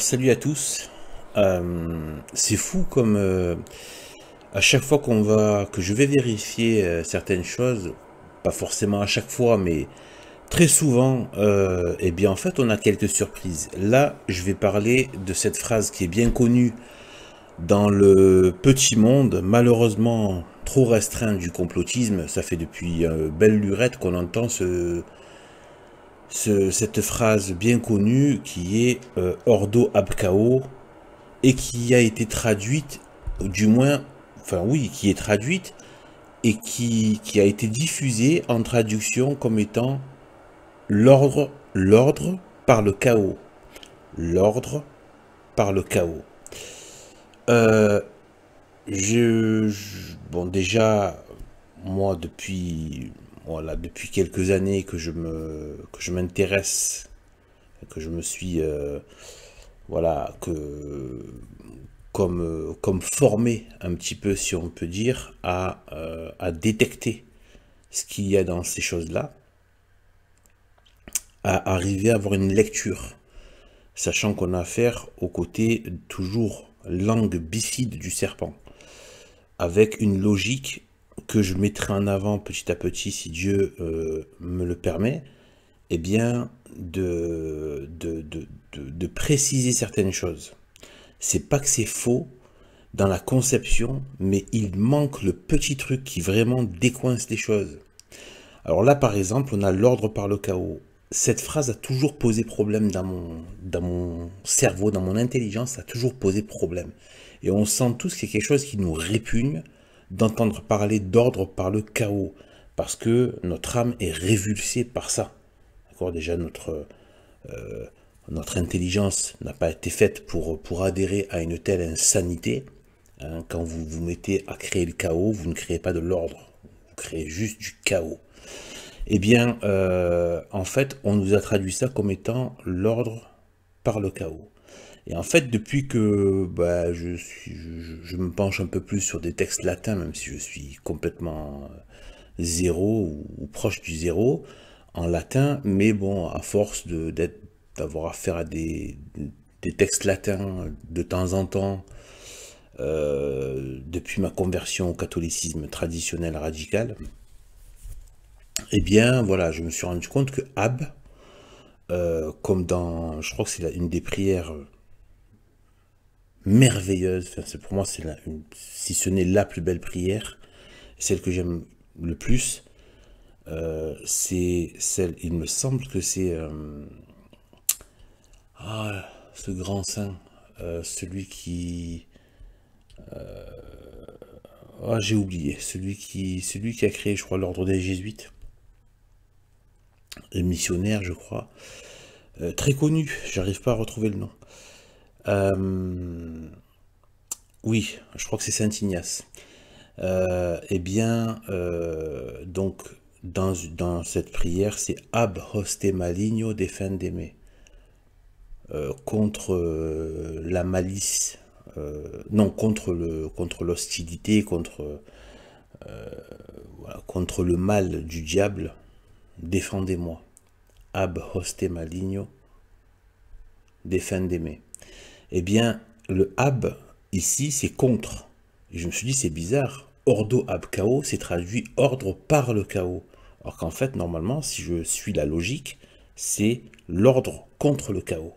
Alors salut à tous. C'est fou comme à chaque fois que je vais vérifier certaines choses, pas forcément à chaque fois, mais très souvent, eh bien en fait on a quelques surprises. Là, je vais parler de cette phrase qui est bien connue dans le petit monde, malheureusement trop restreint du complotisme. Ça fait depuis belle lurette qu'on entend cette phrase bien connue qui est Ordo ab Chao, et qui a été traduite, du moins, enfin oui, qui est traduite et qui a été diffusée en traduction comme étant l'ordre par le chaos. L'ordre par le chaos. Euh, bon, déjà, moi, depuis quelques années que je m'intéresse, que je me suis, voilà, comme formé un petit peu, si on peut dire, à détecter ce qu'il y a dans ces choses-là, à arriver à avoir une lecture, sachant qu'on a affaire au côté toujours langue bifide du serpent, avec une logique que je mettrai en avant petit à petit, si Dieu me le permet, eh bien, de préciser certaines choses. C'est pas que c'est faux dans la conception, mais il manque le petit truc qui vraiment décoince les choses. Alors là, par exemple, on a l'ordre par le chaos. Cette phrase a toujours posé problème dans mon cerveau, dans mon intelligence, ça a toujours posé problème. Et on sent tous qu'il y a quelque chose qui nous répugne d'entendre parler d'ordre par le chaos, parce que notre âme est révulsée par ça. D'accord, déjà notre intelligence n'a pas été faite pour adhérer à une telle insanité. Hein, quand vous vous mettez à créer le chaos, vous ne créez pas de l'ordre, vous créez juste du chaos. Eh bien, en fait, on nous a traduit ça comme étant l'ordre par le chaos. Et en fait, depuis que je me penche un peu plus sur des textes latins, même si je suis complètement zéro ou proche du zéro en latin, mais bon, à force d'avoir affaire à des textes latins de temps en temps, depuis ma conversion au catholicisme traditionnel radical, eh bien voilà, je me suis rendu compte que Ab, comme dans, je crois que c'est une des prières merveilleuses, enfin, pour moi c'est si ce n'est la plus belle prière, celle que j'aime le plus, c'est celle, il me semble que c'est ce grand saint, celui qui, j'ai oublié, celui qui a créé, je crois, l'ordre des Jésuites, et missionnaire, je crois, très connu, j'arrive pas à retrouver le nom. Oui, je crois que c'est Saint Ignace. Eh bien, donc, dans cette prière, c'est Ab hoste maligno defendeme, contre la malice, non, contre l'hostilité, voilà, contre le mal du diable, défendez-moi. Ab hoste maligno defendeme. Eh bien, le ab, ici, c'est contre. Et je me suis dit, c'est bizarre. Ordo ab chaos, c'est traduit ordre par le chaos. Alors qu'en fait, normalement, si je suis la logique, c'est l'ordre contre le chaos.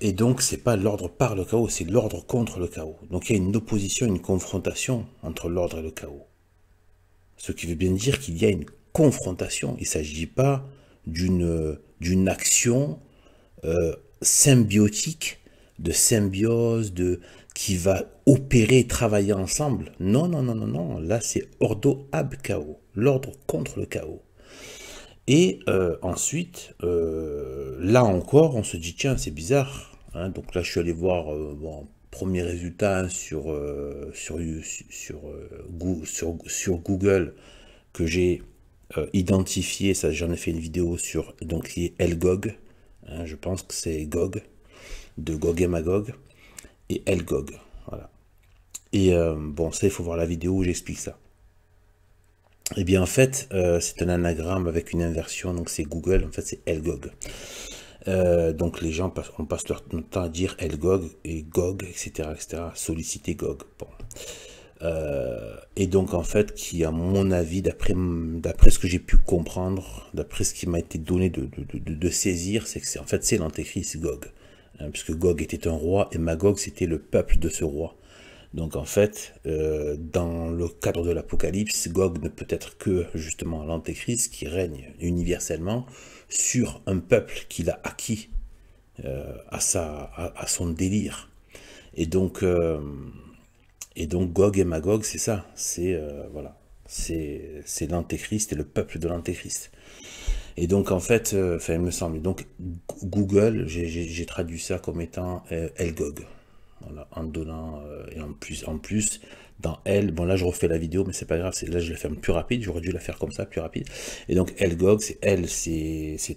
Et donc, c'est pas l'ordre par le chaos, c'est l'ordre contre le chaos. Donc, il y a une opposition, une confrontation entre l'ordre et le chaos. Ce qui veut bien dire qu'il y a une confrontation. Il ne s'agit pas d'une action symbiotique, de symbiose, qui va opérer, travailler ensemble. Non, non, non, non, non. Là, c'est ordo ab chaos, l'ordre contre le chaos. Et ensuite, là encore, on se dit, tiens, c'est bizarre. Hein, donc là, je suis allé voir, premier résultat, hein, sur Google, que j'ai identifié, ça j'en ai fait une vidéo sur, donc qui est Elgog, hein, je pense que c'est Gog, de Gog et Magog, et Elgog, voilà. Et bon, ça il faut voir la vidéo où j'explique ça. Et bien en fait, c'est un anagramme avec une inversion, donc c'est Google, en fait c'est Elgog. Donc les gens on passe leur temps à dire El Gog et Gog, etc., etc., solliciter Gog. Bon. Et donc en fait, qui à mon avis, d'après ce que j'ai pu comprendre, d'après ce qui m'a été donné de saisir, c'est que en fait c'est l'antéchrist Gog, hein, puisque Gog était un roi et Magog c'était le peuple de ce roi. Donc en fait, dans le cadre de l'Apocalypse, Gog ne peut être que justement l'antéchrist qui règne universellement sur un peuple qu'il a acquis à son délire. Et donc Gog et Magog, c'est ça, c'est voilà, c'est l'antéchrist et le peuple de l'antéchrist. Et donc en fait, enfin il me semble, donc Google, j'ai traduit ça comme étant El Gog, voilà, en donnant et en plus dans El, bon là je refais la vidéo mais c'est pas grave, là je la fais plus rapide, j'aurais dû la faire comme ça, plus rapide. Et donc El Gog, c'est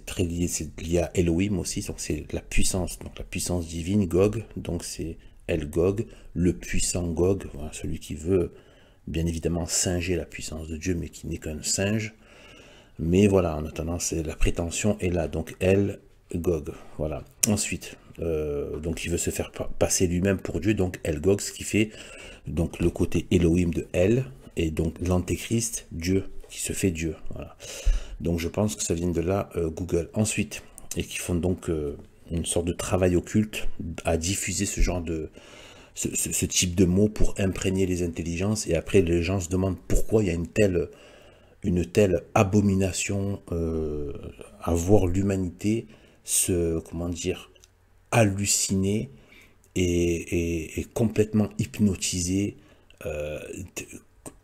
très lié, c'est lié à Elohim aussi, donc c'est la puissance, donc la puissance divine. Gog, donc c'est El Gog, le puissant Gog, voilà, celui qui veut bien évidemment singer la puissance de Dieu mais qui n'est qu'un singe. Mais voilà, en attendant, la prétention est là. Donc El Gog, voilà. Ensuite, donc il veut se faire passer lui-même pour Dieu, donc El Gog, ce qui fait donc le côté Elohim de El, et donc l'antéchrist, Dieu, qui se fait Dieu. Voilà. Donc je pense que ça vient de là, Google. Ensuite, et qui font donc une sorte de travail occulte à diffuser ce genre de... Ce type de mots pour imprégner les intelligences, et après les gens se demandent pourquoi il y a une telle abomination à voir l'humanité se, comment dire, halluciner et complètement hypnotisée,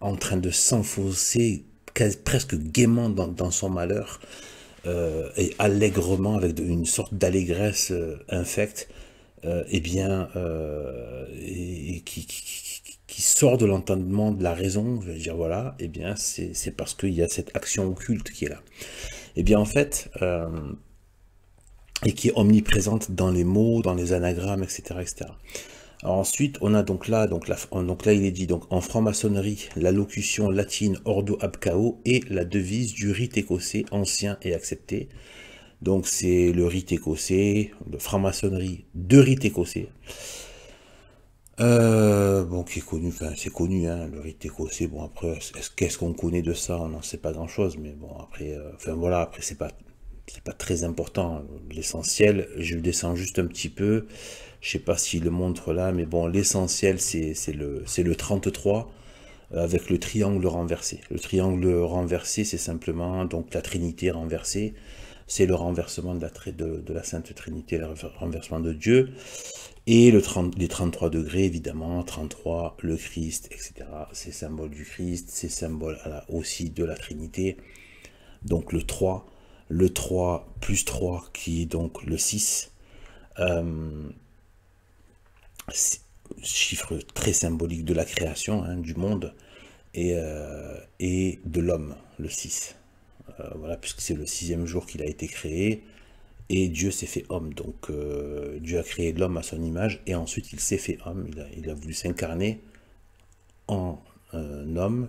en train de s'enfoncer presque gaiement dans son malheur, et allègrement, avec une sorte d'allégresse infecte, eh bien, et qui sort de l'entendement de la raison, je veux dire, voilà, eh bien, c'est parce qu'il y a cette action occulte qui est là. Eh bien, en fait, et qui est omniprésente dans les mots, dans les anagrammes, etc., etc. Alors ensuite, on a donc là, donc là, il est dit, donc en franc-maçonnerie, la locution latine ordo ab chaos est la devise du rite écossais ancien et accepté. Donc c'est le rite écossais, de franc-maçonnerie de rite écossais. Bon, qui est connu, enfin c'est connu, hein, le rite écossais. Bon après, qu'est-ce qu'on connaît de ça? On n'en sait pas grand-chose, mais bon après, enfin voilà, après c'est pas très important. L'essentiel, je descends juste un petit peu. Je sais pas s'il le montre là, mais bon, l'essentiel c'est le 33 avec le triangle renversé. Le triangle renversé, c'est simplement donc la Trinité renversée. C'est le renversement de la Sainte Trinité, le renversement de Dieu. Et les 33 degrés, évidemment, 33, le Christ, etc. C'est symbole du Christ, c'est symbole aussi de la Trinité. Donc le 3 plus 3 qui est donc le 6. Chiffre très symbolique de la création, hein, du monde, et de l'homme, le 6. Voilà, puisque c'est le 6e jour qu'il a été créé, et Dieu s'est fait homme. Donc Dieu a créé l'homme à son image, et ensuite il s'est fait homme, il a voulu s'incarner en homme,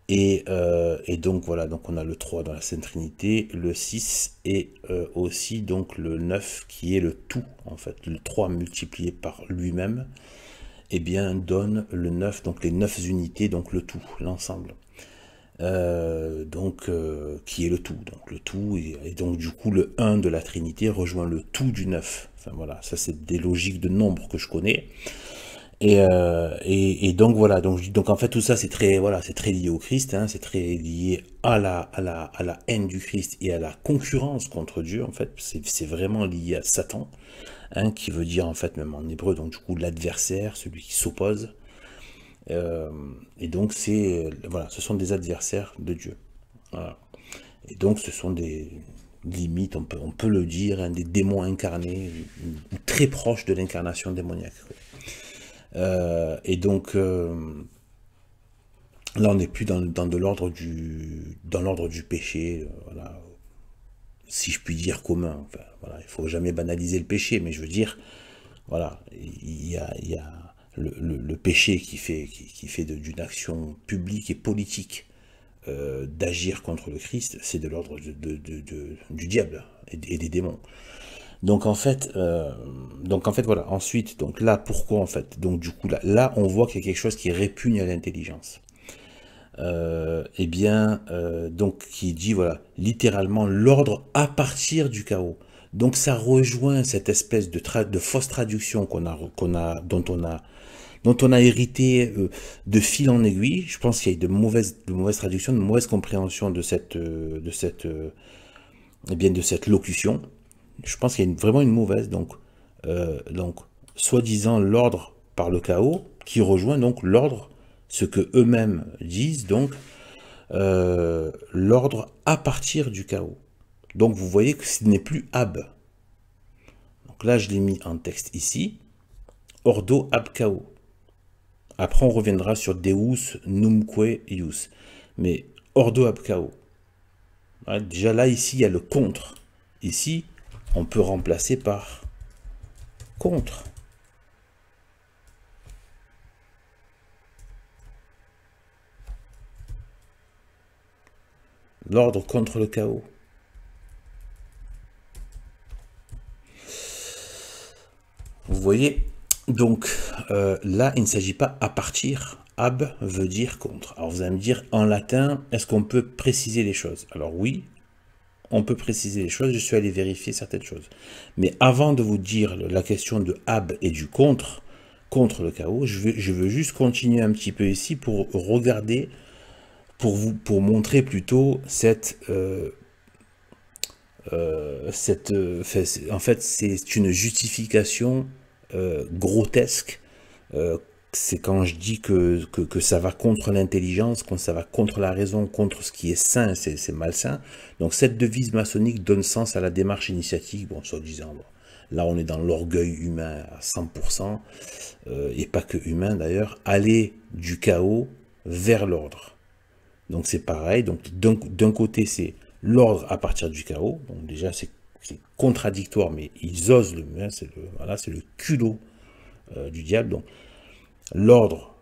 et donc voilà, donc on a le 3 dans la Sainte Trinité, le 6, et aussi donc le 9 qui est le tout, en fait, le 3 multiplié par lui-même, et bien donne le 9, donc les 9 unités, donc le tout, l'ensemble. Donc qui est le tout, donc le tout, et donc du coup le 1 de la Trinité rejoint le tout du 9. Enfin voilà, ça c'est des logiques de nombres que je connais, et donc voilà, donc en fait tout ça c'est très, voilà, c'est très lié au Christ, hein, c'est très lié à la haine du Christ et à la concurrence contre Dieu. En fait c'est vraiment lié à Satan, hein, qui veut dire en fait même en hébreu, donc du coup l'adversaire, celui qui s'oppose. Et donc voilà, ce sont des adversaires de Dieu. Voilà. Et donc ce sont des limites, on peut le dire, hein, des démons incarnés, ou très proches de l'incarnation démoniaque. Et donc là on n'est plus dans de l'ordre du péché, voilà, si je puis dire commun. Enfin, voilà, il faut jamais banaliser le péché, mais je veux dire, voilà, il y a le péché qui fait d'une action publique et politique d'agir contre le Christ, c'est de l'ordre du diable et des démons. Donc en fait, voilà. Ensuite, donc là, pourquoi en fait? Donc du coup, là, on voit qu'il y a quelque chose qui répugne à l'intelligence. Donc qui dit, voilà, littéralement, l'ordre à partir du chaos. Donc ça rejoint cette espèce de fausse traduction dont on a hérité de fil en aiguille. Je pense qu'il y a de mauvaises traductions, de mauvaise compréhension de cette locution. Je pense qu'il y a vraiment une mauvaise, donc soi-disant l'ordre par le chaos, qui rejoint donc l'ordre, ce que eux-mêmes disent, donc l'ordre à partir du chaos. Donc vous voyez que ce n'est plus ab. Donc là je l'ai mis en texte ici, ordo ab chaos. Après on reviendra sur deus numque ius, mais ordo ab chaos. Ouais, déjà là ici il y a le contre. Ici on peut remplacer par contre. L'ordre contre le chaos. Vous voyez, donc là, il ne s'agit pas à partir. Ab veut dire contre. Alors vous allez me dire, en latin, est-ce qu'on peut préciser les choses? Alors oui, on peut préciser les choses. Je suis allé vérifier certaines choses. Mais avant de vous dire la question de ab et du contre le chaos, je veux juste continuer un petit peu ici pour regarder, pour montrer plutôt en fait, c'est une justification grotesque. C'est quand je dis que ça va contre l'intelligence, quand ça va contre la raison, contre ce qui est sain, c'est malsain. Donc cette devise maçonnique donne sens à la démarche initiatique, bon, soi-disant, bon, là on est dans l'orgueil humain à 100%, et pas que humain d'ailleurs, aller du chaos vers l'ordre. Donc c'est pareil, donc d'un côté c'est l'ordre à partir du chaos, donc déjà c'est contradictoire, mais ils osent c'est le culot du diable. Donc l'ordre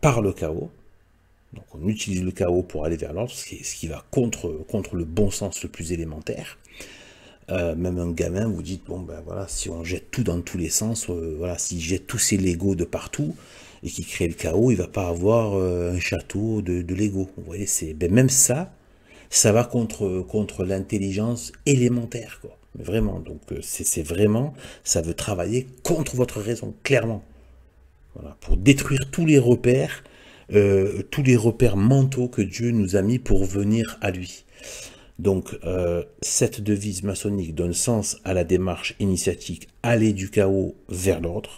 par le chaos, donc on utilise le chaos pour aller vers l'ordre, ce qui va contre le bon sens le plus élémentaire. Même un gamin, vous dites, bon ben voilà, si on jette tout dans tous les sens, voilà, s'il jette tous ses Legos de partout, et qui crée le chaos, il va pas avoir un château de Lego. Vous voyez, même ça va contre l'intelligence élémentaire, quoi. Mais vraiment, donc c'est vraiment, ça veut travailler contre votre raison, clairement. Voilà, pour détruire tous les repères mentaux que Dieu nous a mis pour venir à lui. Donc, cette devise maçonnique donne sens à la démarche initiatique, aller du chaos vers l'ordre.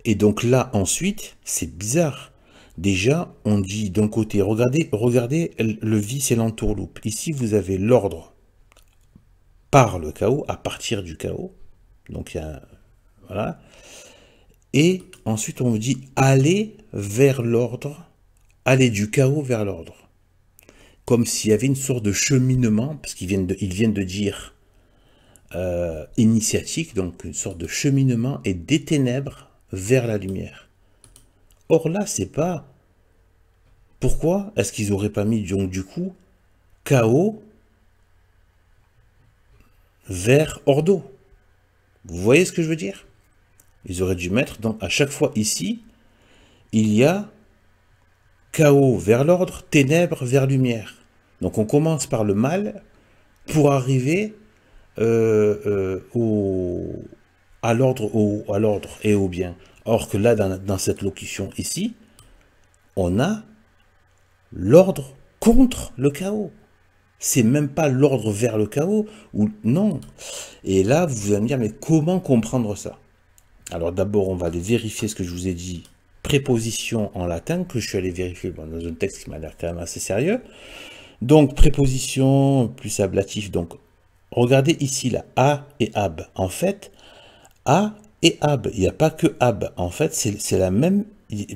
Et donc là, ensuite, c'est bizarre. Déjà, on dit d'un côté, regardez le vice et l'entourloupe. Ici, vous avez l'ordre par le chaos, à partir du chaos. Donc, il y a... Voilà. Et ensuite, on vous dit aller vers l'ordre, aller du chaos vers l'ordre. Comme s'il y avait une sorte de cheminement, parce qu'ils viennent de dire initiatique, donc une sorte de cheminement, et des ténèbres vers la lumière. Or là, c'est pas... Pourquoi est-ce qu'ils n'auraient pas mis donc du coup chaos vers ordo? Vous voyez ce que je veux dire? Ils auraient dû mettre, donc à chaque fois ici, il y a chaos vers l'ordre, ténèbres vers lumière. Donc on commence par le mal pour arriver à l'ordre et au bien. Or que là, dans cette locution ici, on a l'ordre contre le chaos. C'est même pas l'ordre vers le chaos, ou non. Et là, vous allez me dire, mais comment comprendre ça? Alors d'abord, on va aller vérifier ce que je vous ai dit, préposition en latin, que je suis allé vérifier dans un texte qui m'a l'air quand même assez sérieux. Donc, préposition plus ablatif, donc, regardez ici, là, a et ab. En fait, a et ab, il n'y a pas que ab. En fait, c'est la même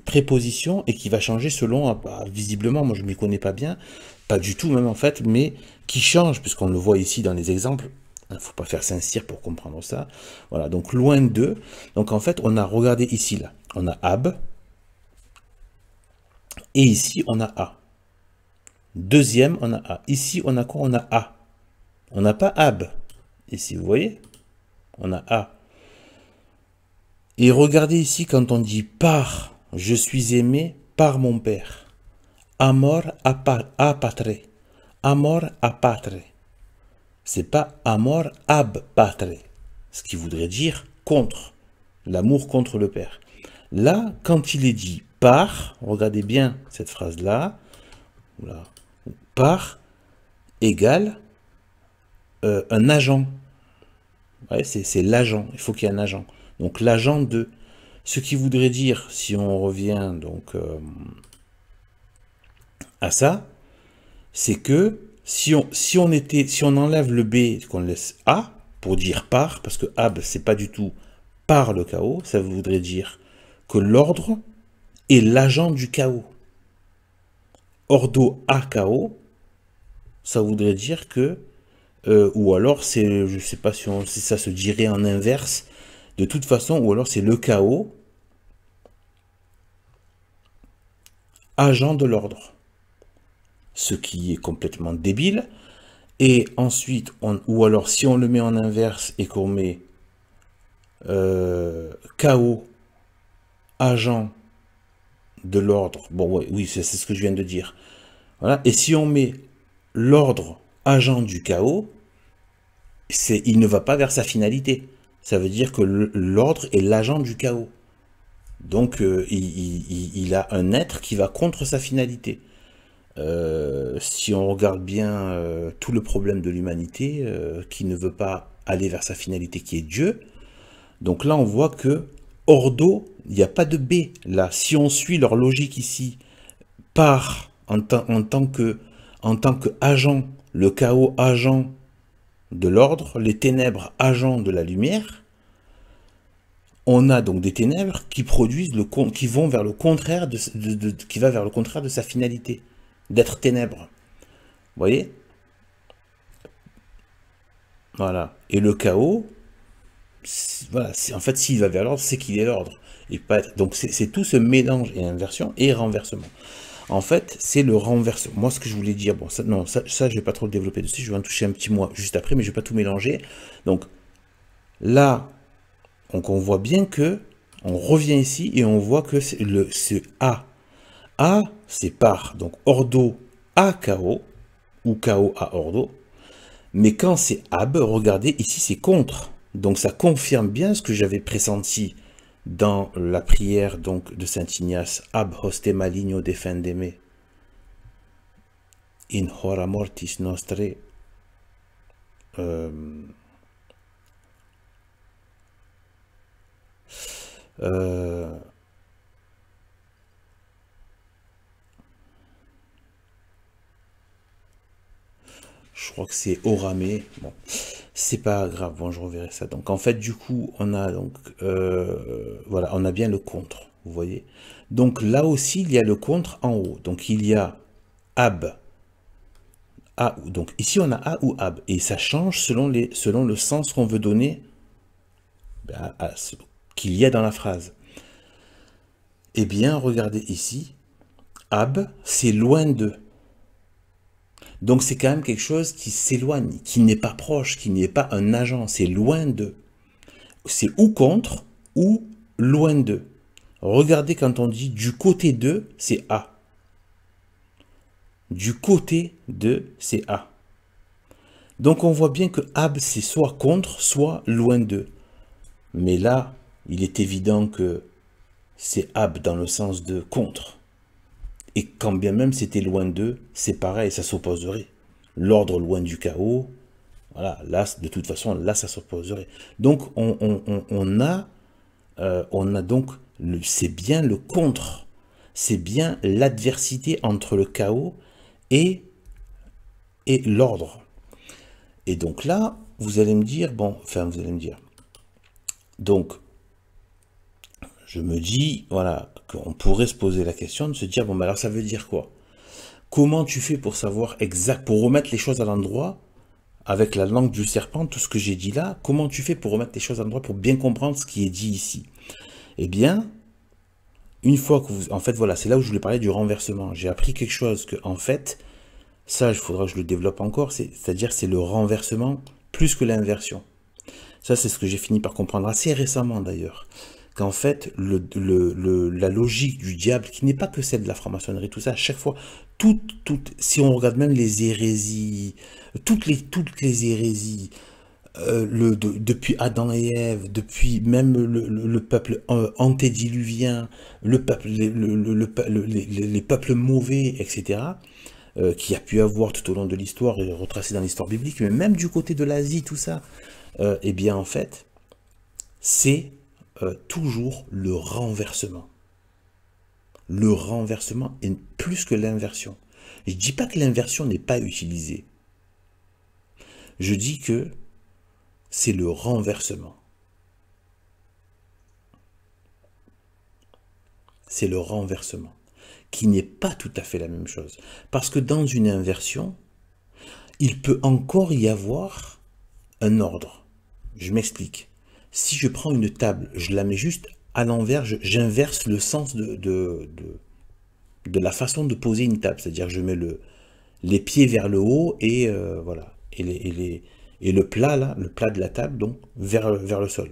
préposition et qui va changer selon, visiblement, moi je ne m'y connais pas bien, pas du tout même en fait, mais qui change, puisqu'on le voit ici dans les exemples. Il ne faut pas faire Saint-Cyr pour comprendre ça. Voilà, donc loin d'eux. Donc en fait, on a regardé ici, là, on a ab, Et ici, on a A. Deuxième, on a A. Ici, on a quoi? On a A. On n'a pas Ab. Ici, vous voyez? On a A. Et regardez ici, quand on dit par, je suis aimé par mon père. Amor a patre. Amor a patre. C'est pas amor ab patre. Ce qui voudrait dire contre. L'amour contre le père. Là, quand il est dit par, regardez bien cette phrase-là. Voilà. Par égale un agent. Ouais, c'est l'agent. Il faut qu'il y ait un agent. Donc l'agent de. Ce qui voudrait dire, si on revient donc à ça, c'est que si on enlève le B, qu'on laisse A pour dire par, parce que ab c'est pas du tout par le chaos, ça voudrait dire que l'ordre est l'agent du chaos. Ordo a chaos, ça voudrait dire que ou alors c'est, je sais pas si ça se dirait en inverse, de toute façon, ou alors c'est le chaos, agent de l'ordre. Ce qui est complètement débile. Et ensuite, ou alors si on le met en inverse et qu'on met chaos, agent de l'ordre, bon ouais, oui, c'est ce que je viens de dire. Voilà. Et si on met l'ordre agent du chaos, il ne va pas vers sa finalité. Ça veut dire que l'ordre est l'agent du chaos. Donc il a un être qui va contre sa finalité. Si on regarde bien tout le problème de l'humanité, qui ne veut pas aller vers sa finalité qui est Dieu, donc là on voit que ordo, il n'y a pas de B là. Si on suit leur logique ici, par en tant que agent, le chaos agent de l'ordre, les ténèbres agents de la lumière, on a donc des ténèbres qui produisent qui vont vers le contraire qui va vers le contraire de sa finalité, d'être ténèbres. Vous voyez? Voilà. Et le chaos, voilà, en fait, s'il va vers l'ordre, c'est qu'il est l'ordre. Donc c'est tout ce mélange et inversion et renversement. En fait, c'est le renversement. Moi, ce que je voulais dire, bon, ça, non, ça je vais pas trop le développer dessus, je vais en toucher un petit mot juste après, mais je vais pas tout mélanger. Donc là, on voit bien que on revient ici et on voit que c'est A. A, c'est par, donc ordo à chaos, ou chaos à ordo. Mais quand c'est ab, regardez, ici c'est contre. Donc ça confirme bien ce que j'avais pressenti dans la prière donc de Saint Ignace. Ab hoste maligno defendeme. In hora mortis nostre. Je crois que c'est Oramé. Bon, c'est pas grave. Bon, je reverrai ça. Donc, en fait, du coup, on a donc, voilà, on a bien le contre. Vous voyez. Donc là aussi, il y a le contre en haut. Donc il y a ab, a. Donc ici, on a a ou ab, et ça change selon le sens qu'on veut donner à ce qu'il y a dans la phrase. Eh bien, regardez ici, ab, c'est loin de. Donc c'est quand même quelque chose qui s'éloigne, qui n'est pas proche, qui n'est pas un agent, c'est loin de. C'est ou contre, ou loin de. Regardez quand on dit du côté de, c'est A. Du côté de, c'est A. Donc on voit bien que ab, c'est soit contre, soit loin de. Mais là, il est évident que c'est ab dans le sens de contre. Et quand bien même c'était loin d'eux, c'est pareil, ça s'opposerait. L'ordre loin du chaos, voilà, là, de toute façon, là, ça s'opposerait. Donc, on a donc, c'est bien le contre, c'est bien l'adversité entre le chaos et l'ordre. Et donc là, vous allez me dire, bon, enfin, vous allez me dire, donc, je me dis, voilà, qu'on pourrait se poser la question de se dire, bon, ben alors ça veut dire quoi? Comment tu fais pour savoir exact, pour remettre les choses à l'endroit, avec la langue du serpent, tout ce que j'ai dit là, comment tu fais pour remettre les choses à l'endroit, pour bien comprendre ce qui est dit ici? Eh bien, Une fois que vous... En fait, voilà, c'est là où je voulais parler du renversement. J'ai appris quelque chose que, en fait, ça, il faudra que je le développe encore, c'est-à-dire c'est le renversement plus que l'inversion. Ça, c'est ce que j'ai fini par comprendre assez récemment, d'ailleurs. Qu'en fait, la logique du diable, qui n'est pas que celle de la franc-maçonnerie, tout ça, à chaque fois, si on regarde même les hérésies, toutes les hérésies, depuis Adam et Ève, depuis même le peuple antédiluvien, le peuple, les peuples mauvais, etc., qu'il y a pu avoir tout au long de l'histoire et retracé dans l'histoire biblique, mais même du côté de l'Asie, tout ça, eh bien en fait, c'est toujours le renversement. Le renversement est plus que l'inversion. Je ne dis pas que l'inversion n'est pas utilisée. Je dis que c'est le renversement. C'est le renversement, qui n'est pas tout à fait la même chose. Parce que dans une inversion, il peut encore y avoir un ordre. Je m'explique. Si je prends une table, je la mets juste à l'envers, j'inverse le sens de la façon de poser une table. C'est-à-dire que je mets les pieds vers le haut et voilà. Et le plat, là, le plat de la table, donc, vers le sol.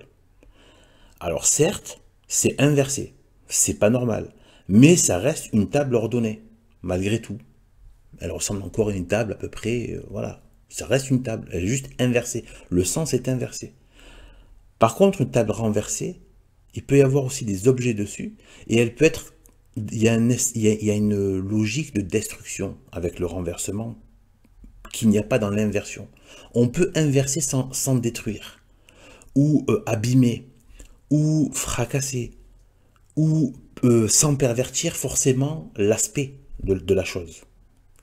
Alors certes, c'est inversé. C'est pas normal. Mais ça reste une table ordonnée, malgré tout. Elle ressemble encore à une table à peu près, voilà. Ça reste une table, elle est juste inversée. Le sens est inversé. Par contre, une table renversée, il peut y avoir aussi des objets dessus, et elle peut être... Il y a une logique de destruction avec le renversement qu'il n'y a pas dans l'inversion. On peut inverser sans détruire, ou abîmer, ou fracasser, ou sans pervertir forcément l'aspect de la chose.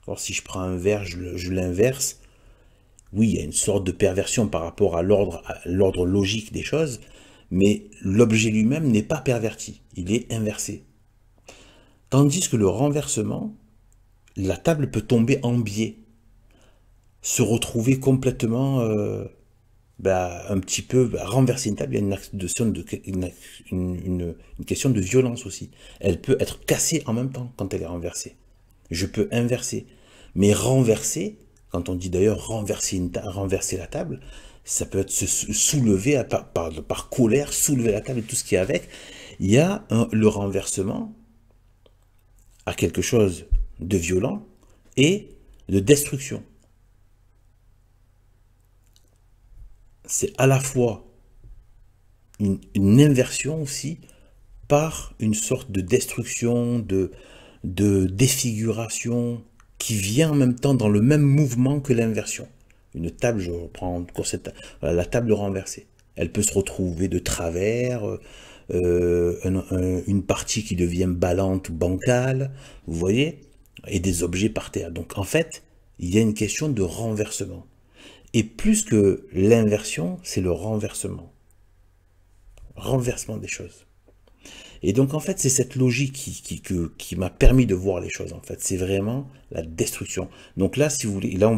Alors, si je prends un verre, je l'inverse, oui, il y a une sorte de perversion par rapport à l'ordre logique des choses, mais l'objet lui-même n'est pas perverti, il est inversé. Tandis que le renversement, la table peut tomber en biais, se retrouver complètement, un petit peu, renverser une table, il y a une question de violence aussi. Elle peut être cassée en même temps quand elle est renversée. Je peux inverser, mais renverser, quand on dit d'ailleurs renverser la table, ça peut être se soulever par colère, soulever la table et tout ce qui est avec. Il y a le renversement à quelque chose de violent et de destruction. C'est à la fois une inversion aussi par une sorte de destruction, de défiguration qui vient en même temps dans le même mouvement que l'inversion. Une table, je reprends encore la table renversée. Elle peut se retrouver de travers, une partie qui devient ballante, bancale, vous voyez, et des objets par terre. Donc en fait, il y a une question de renversement. Et plus que l'inversion, c'est le renversement. Renversement des choses. Et donc en fait, c'est cette logique qui m'a permis de voir les choses. En fait, c'est vraiment la destruction. Donc là, si vous voulez, là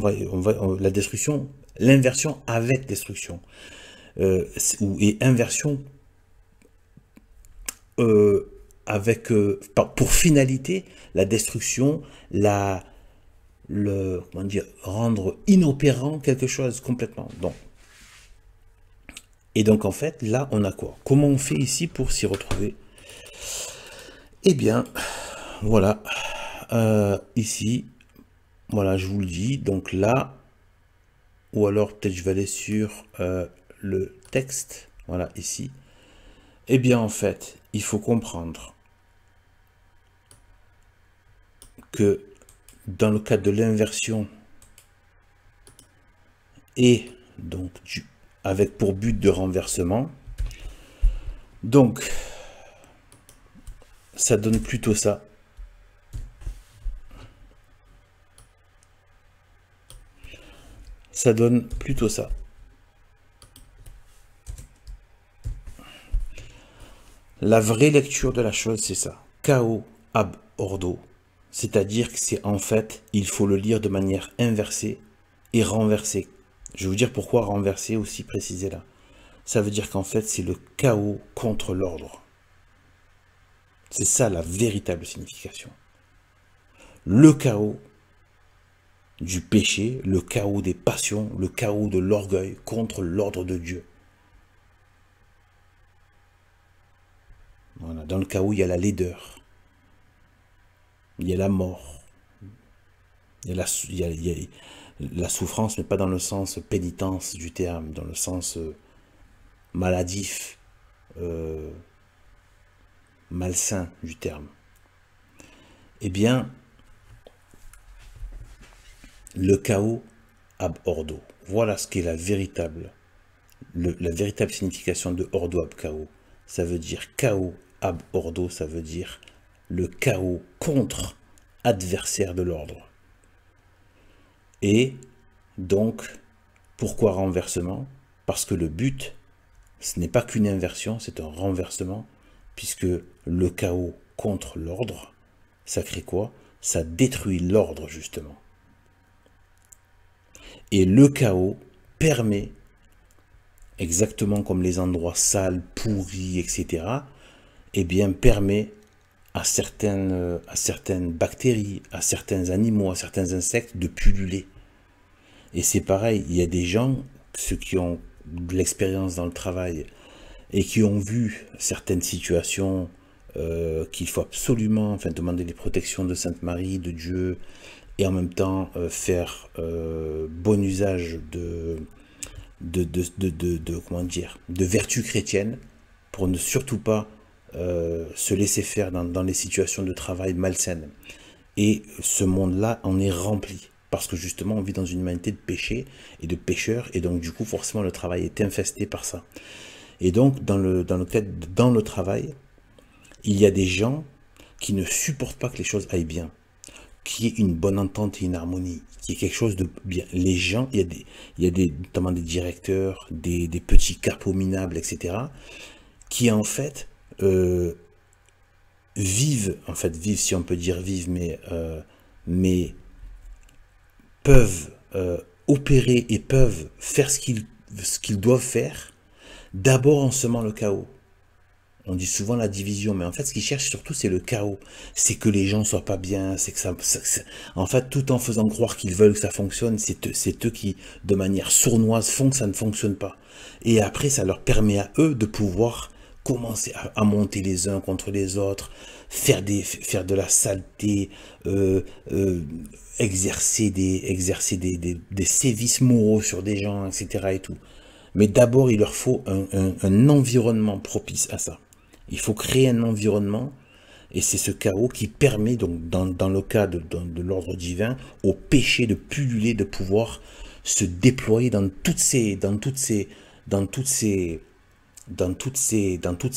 la destruction, l'inversion avec destruction, et inversion avec pour finalité la destruction, comment dire, rendre inopérant quelque chose complètement. Et donc en fait, là, on a quoi? Comment on fait ici pour s'y retrouver? Eh bien, voilà, ici, voilà, je vous le dis, donc là, ou alors peut-être je vais aller sur le texte, voilà, ici. Eh bien, en fait, il faut comprendre que dans le cadre de l'inversion et donc avec pour but de renversement, donc ça donne plutôt ça. Ça donne plutôt ça. La vraie lecture de la chose, c'est ça. Chaos ab ordo. C'est-à-dire que c'est en fait, il faut le lire de manière inversée et renversée. Je vais vous dire pourquoi renverser aussi préciser là. Ça veut dire qu'en fait, c'est le chaos contre l'ordre. C'est ça la véritable signification. Le chaos du péché, le chaos des passions, le chaos de l'orgueil contre l'ordre de Dieu. Voilà. Dans le chaos, il y a la laideur, il y a la mort, il y a la souffrance, mais pas dans le sens pénitence du terme, dans le sens maladif, malsain du terme. Eh bien, le chaos ab ordo. Voilà ce qu'est la véritable signification de ordo ab chaos. Ça veut dire chaos ab ordo, ça veut dire le chaos contre adversaire de l'ordre. Et donc, pourquoi renversement? Parce que le but, ce n'est pas qu'une inversion, c'est un renversement, puisque le chaos contre l'ordre, ça crée quoi? Ça détruit l'ordre, justement. Et le chaos permet, exactement comme les endroits sales, pourris, etc., eh bien, permet à certaines bactéries, à certains animaux, à certains insectes de pulluler. Et c'est pareil, il y a des gens, ceux qui ont de l'expérience dans le travail et qui ont vu certaines situations qu'il faut absolument demander les protections de Sainte Marie, de Dieu, et en même temps faire bon usage comment dire, de vertus chrétiennes pour ne surtout pas se laisser faire dans les situations de travail malsaines. Et ce monde-là en est rempli. Parce que justement, on vit dans une humanité de péché et de pécheurs. Et donc, du coup, forcément, le travail est infesté par ça. Et donc, dans le travail, il y a des gens qui ne supportent pas que les choses aillent bien. Qu'il y ait une bonne entente et une harmonie. Qu'il y ait quelque chose de bien. Les gens, il y a notamment des directeurs, des petits capos minables, etc. qui, en fait, vivent si on peut dire vivent, mais peuvent opérer et peuvent faire ce qu'ils doivent faire, d'abord en semant le chaos. On dit souvent la division, mais en fait, ce qu'ils cherchent surtout, c'est le chaos. C'est que les gens soient pas bien, c'est que en fait, tout en faisant croire qu'ils veulent que ça fonctionne, c'est eux qui, de manière sournoise, font que ça ne fonctionne pas. Et après, ça leur permet à eux de pouvoir commencer à monter les uns contre les autres, faire de la saleté, exercer des sévices moraux sur des gens, etc. et tout. Mais d'abord, il leur faut un environnement propice à ça. Il faut créer un environnement, et c'est ce chaos qui permet, donc, dans le cas de l'ordre divin, au péché de pulluler, de pouvoir se déployer dans toutes ces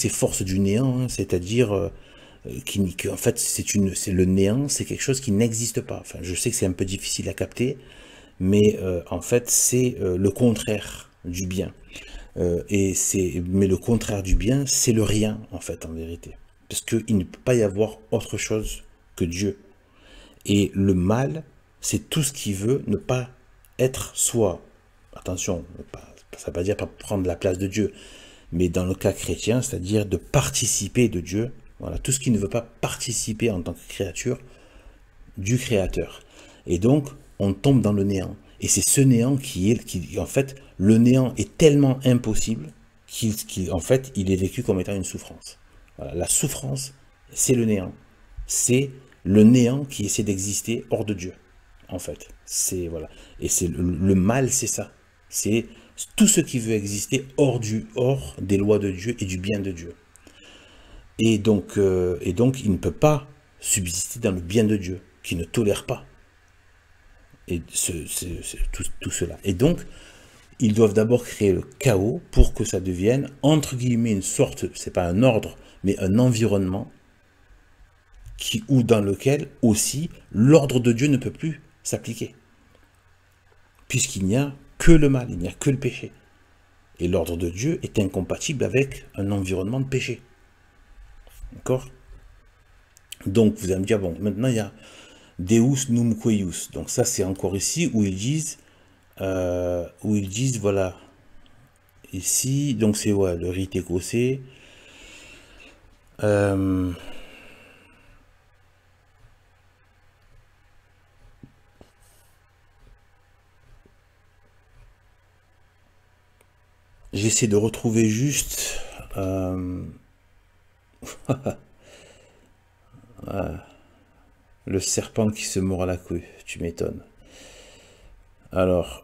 forces du néant, hein, c'est-à-dire en fait, c'est le néant, c'est quelque chose qui n'existe pas. Enfin, je sais que c'est un peu difficile à capter, mais en fait, c'est le contraire du bien. Mais le contraire du bien, c'est le rien, en fait, en vérité. Parce qu'il ne peut pas y avoir autre chose que Dieu. Et le mal, c'est tout ce qui veut ne pas être soi. Attention, ça ne veut pas dire pas prendre la place de Dieu, mais dans le cas chrétien, c'est-à-dire de participer de Dieu. Voilà, tout ce qui ne veut pas participer en tant que créature du Créateur. Et donc, on tombe dans le néant. Et c'est ce néant qui en fait, le néant est tellement impossible qu'en fait, il est vécu comme étant une souffrance. Voilà, la souffrance, c'est le néant. C'est le néant qui essaie d'exister hors de Dieu, en fait. C'est, voilà. Et c'est le mal, c'est ça. C'est tout ce qui veut exister hors des lois de Dieu et du bien de Dieu. Et donc, il ne peut pas subsister dans le bien de Dieu, qui ne tolère pas. Et tout cela. Et donc, ils doivent d'abord créer le chaos pour que ça devienne, entre guillemets, une sorte, c'est pas un ordre, mais un environnement ou dans lequel aussi l'ordre de Dieu ne peut plus s'appliquer. Puisqu'il n'y a que le mal, il n'y a que le péché. Et l'ordre de Dieu est incompatible avec un environnement de péché. D'accord? Donc vous allez me dire, bon, maintenant il y a Deus num queius. Donc ça c'est encore ici où ils disent, voilà, ici, donc c'est ouais, le rite écossais. J'essaie de retrouver juste... le serpent qui se mord la queue, tu m'étonnes. Alors,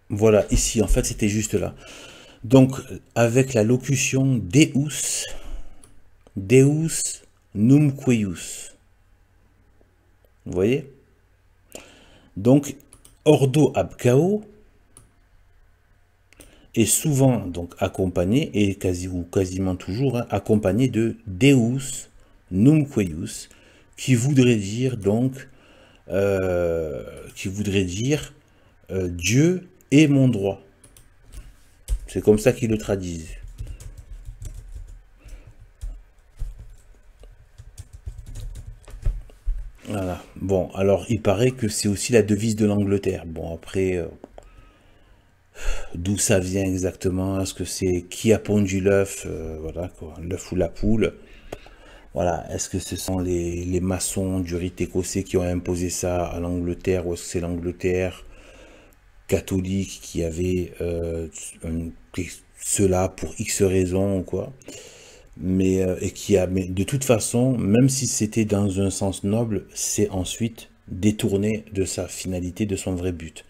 voilà, ici, en fait, c'était juste là. Donc, avec la locution Deus, Deus numqueus. Vous voyez? Donc, ordo ab chaos est souvent donc accompagné, et ou quasiment toujours, hein, accompagné de Deus numqueus, qui voudrait dire donc, Dieu est mon droit. C'est comme ça qu'ils le traduisent. Voilà. Bon, alors il paraît que c'est aussi la devise de l'Angleterre. Bon, après, d'où ça vient exactement? Est-ce que c'est qui a pondu l'œuf? Voilà quoi, l'œuf ou la poule? Voilà, est-ce que ce sont les maçons du rite écossais qui ont imposé ça à l'Angleterre, ou est-ce que c'est l'Angleterre catholique qui avait cela pour X raisons ou quoi? Mais, mais de toute façon, même si c'était dans un sens noble, c'est ensuite détourné de sa finalité, de son vrai but.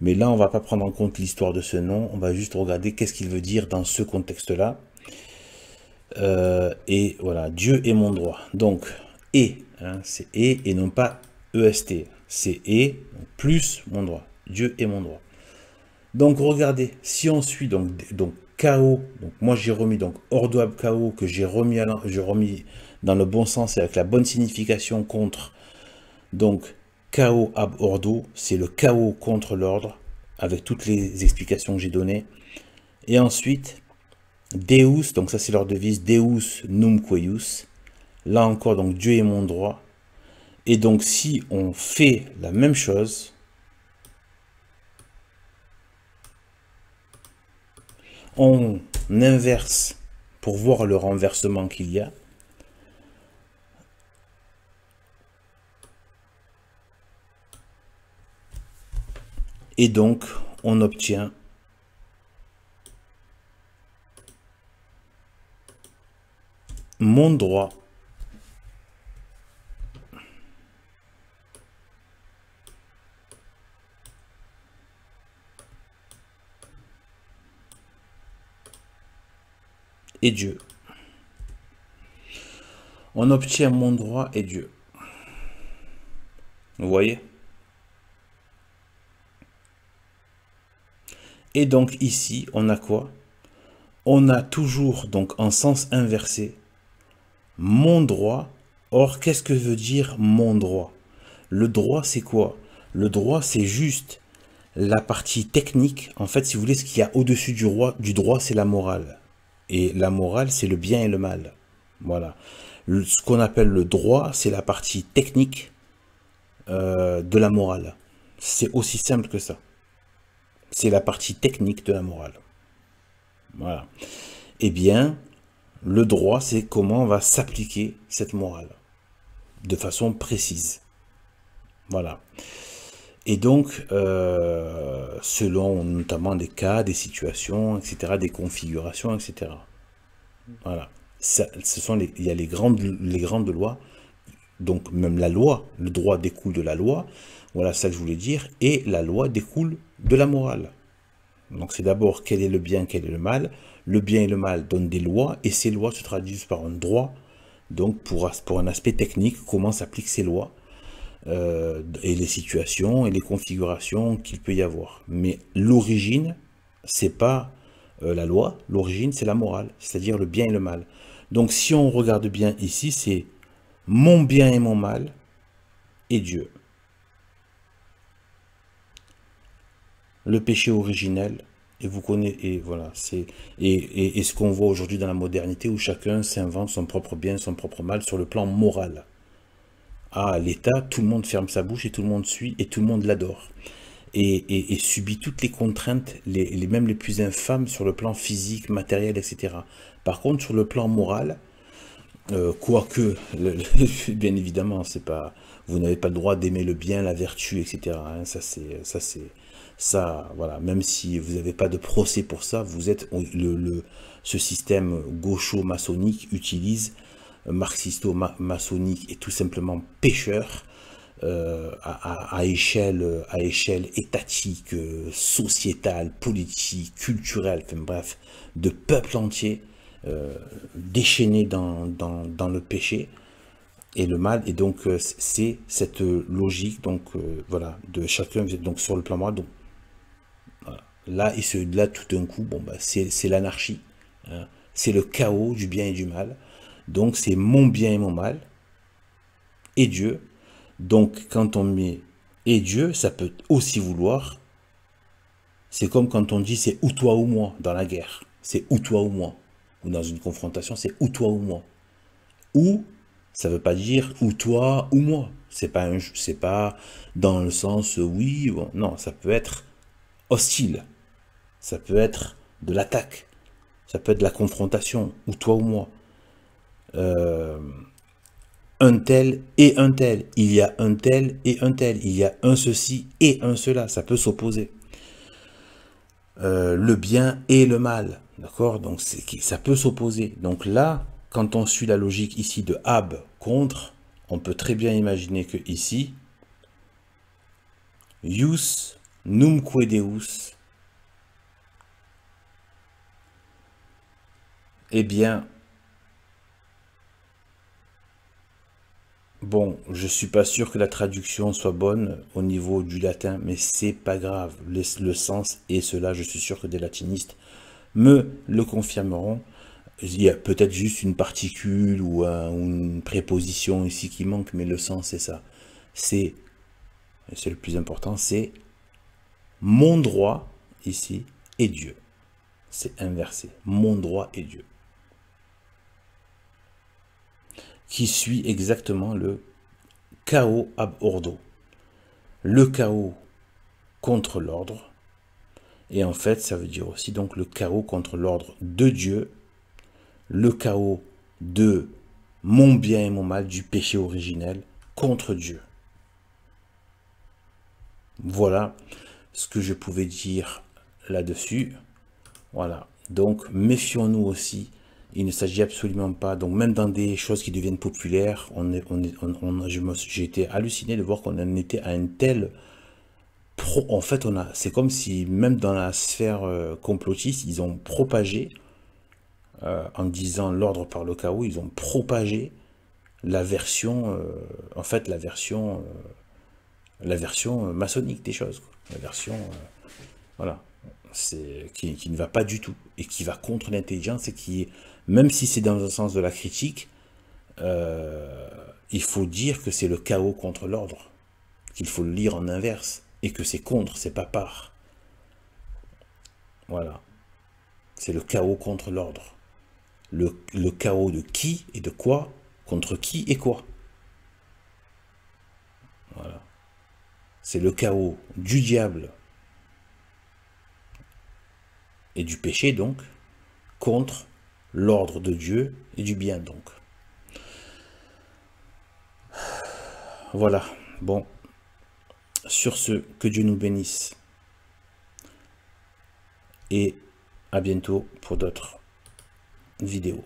Mais là, on va pas prendre en compte l'histoire de ce nom, on va juste regarder qu'est-ce qu'il veut dire dans ce contexte-là. Et voilà, Dieu est mon droit. Donc, hein, c'est et non pas EST. C'est plus mon droit. Dieu est mon droit. Donc, regardez, si on suit donc chaos, donc moi j'ai remis donc ordo ab chaos, que j'ai remis dans le bon sens et avec la bonne signification contre, donc chaos ab ordo, c'est le chaos contre l'ordre, avec toutes les explications que j'ai données. Et ensuite, Deus, donc ça c'est leur devise, Deus numqueus, là encore donc Dieu est mon droit. Et donc si on fait la même chose, on inverse pour voir le renversement qu'il y a. Et donc, on obtient mon droit et Dieu. On obtient mon droit et Dieu. Vous voyez? Et donc ici, on a quoi? On a toujours, donc en sens inversé, mon droit. Or, qu'est-ce que veut dire mon droit? Le droit, c'est quoi? Le droit, c'est juste la partie technique. En fait, si vous voulez, ce qu'il y a au-dessus du droit, c'est la morale. Et la morale, c'est le bien et le mal. Voilà. Ce qu'on appelle le droit, c'est la partie technique de la morale. C'est aussi simple que ça. C'est la partie technique de la morale. Voilà. Eh bien, le droit, c'est comment on va s'appliquer cette morale de façon précise. Voilà. Et donc, selon notamment des cas, des situations, etc., des configurations, etc. Voilà. Ça, il y a les grandes lois. Donc, même la loi, le droit découle de la loi. Voilà ça que je voulais dire. Et la loi découle de la morale. Donc, c'est d'abord quel est le bien, quel est le mal. Le bien et le mal donnent des lois. Et ces lois se traduisent par un droit. Donc, pour un aspect technique, comment s'appliquent ces lois. Et les situations et les configurations qu'il peut y avoir. Mais l'origine, c'est pas la loi, l'origine c'est la morale, c'est-à-dire le bien et le mal. Donc si on regarde bien ici, c'est mon bien et mon mal et Dieu. Le péché originel, et vous connaissez, et voilà, et ce qu'on voit aujourd'hui dans la modernité où chacun s'invente son propre bien, son propre mal sur le plan moral. À l'État, tout le monde ferme sa bouche et tout le monde suit et tout le monde l'adore. et subit toutes les contraintes, même les plus infâmes sur le plan physique, matériel, etc. Par contre, sur le plan moral, quoique, bien évidemment, c'est pas, vous n'avez pas le droit d'aimer le bien, la vertu, etc. Hein, ça, voilà. Même si vous n'avez pas de procès pour ça, vous êtes ce système gaucho-maçonnique utilise marxisto-maçonnique est tout simplement pécheur à échelle étatique, sociétale, politique, culturelle, enfin bref, de peuple entier déchaîné dans le péché et le mal. Et donc c'est cette logique, donc voilà, de chacun, vous êtes donc sur le plan moral. Donc voilà. Là tout d'un coup, bon bah c'est l'anarchie, hein. C'est le chaos du bien et du mal. Donc c'est mon bien et mon mal et Dieu. Donc quand on met et Dieu, ça peut aussi vouloir, c'est comme quand on dit c'est ou toi ou moi dans la guerre, c'est ou toi ou moi, ou dans une confrontation c'est ou toi ou moi, ou ça veut pas dire ou toi ou moi, c'est pas dans le sens oui, bon, non, ça peut être hostile, ça peut être de l'attaque, ça peut être de la confrontation, ou toi ou moi. Un tel et un tel, il y a un tel et un tel, il y a un ceci et un cela, ça peut s'opposer. Le bien et le mal, d'accord, donc ça peut s'opposer. Donc là, quand on suit la logique ici de Ab contre, on peut très bien imaginer que ici, Ius numque Deus, eh bien, bon, je suis pas sûr que la traduction soit bonne au niveau du latin, mais c'est pas grave. Le sens est cela, je suis sûr que des latinistes me le confirmeront. Il y a peut-être juste une particule ou une préposition ici qui manque, mais le sens c'est ça. C'est le plus important, c'est mon droit ici et Dieu. C'est inversé. Mon droit et Dieu. Qui suit exactement le chaos ab ordo. Le chaos contre l'ordre. Et en fait, ça veut dire aussi donc le chaos contre l'ordre de Dieu. Le chaos de mon bien et mon mal, du péché originel, contre Dieu. Voilà ce que je pouvais dire là-dessus. Voilà. Donc, méfions-nous aussi. Il ne s'agit absolument pas, donc même dans des choses qui deviennent populaires, j'ai été halluciné de voir qu'on en était à une telle... En fait, c'est comme si même dans la sphère complotiste, ils ont propagé, en disant l'ordre par le chaos, ils ont propagé la version, en fait, la version maçonnique des choses, quoi. La version, voilà, qui ne va pas du tout et qui va contre l'intelligence et qui, même si c'est dans le sens de la critique, il faut dire que c'est le chaos contre l'ordre, qu'il faut le lire en inverse et que c'est contre, c'est pas par. Voilà, c'est le chaos contre l'ordre. Le chaos de qui et de quoi, contre qui et quoi. Voilà. C'est le chaos du diable et du péché, donc, contre l'ordre de Dieu et du bien, donc. Voilà. Bon. Sur ce, que Dieu nous bénisse. Et à bientôt pour d'autres vidéos.